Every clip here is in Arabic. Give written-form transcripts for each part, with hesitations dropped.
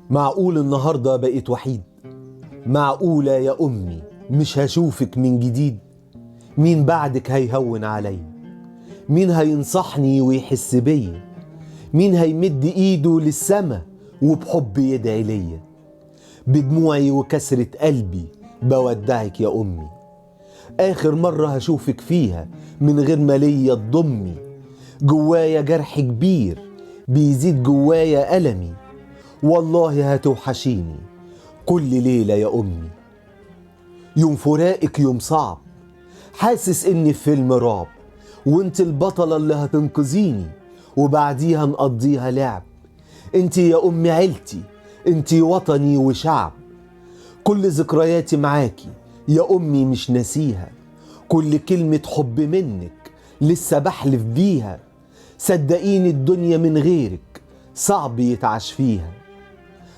معقول النهاردة بقيت وحيد؟ معقولة يا أمي مش هشوفك من جديد؟ مين بعدك هيهون عليا؟ مين هينصحني ويحس بيا؟ مين هيمد ايده للسما وبحب يدعي ليا؟ بدموعي وكسرة قلبي بودعك يا أمي، آخر مرة هشوفك فيها من غير ما ليا تضمي. جوايا جرح كبير بيزيد جوايا ألمي، والله هتوحشيني كل ليلة يا أمي. يوم فراقك يوم صعب، حاسس إني في فيلم رعب، وانت البطلة اللي هتنقذيني وبعديها نقضيها لعب. انت يا أمي عيلتي، انت وطني وشعب، كل ذكرياتي معاكي يا أمي مش ناسيها، كل كلمة حب منك لسه بحلف بيها. صدقيني الدنيا من غيرك صعب يتعاش فيها.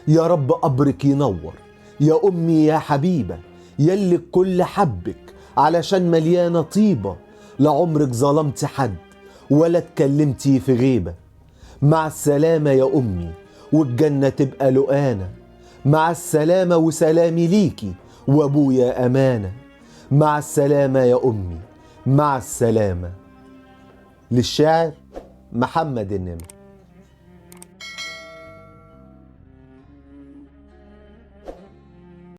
يا رب قبرك ينور يا أمي يا حبيبة، يلي الكل حبك علشان مليانة طيبة. لعمرك ظلمت حد ولا اتكلمتي في غيبة. مع السلامة يا أمي والجنة تبقى لقانا، مع السلامة وسلامي ليكي وأبويا أمانة. مع السلامة يا أمي، مع السلامة. للشاعر محمد النمر.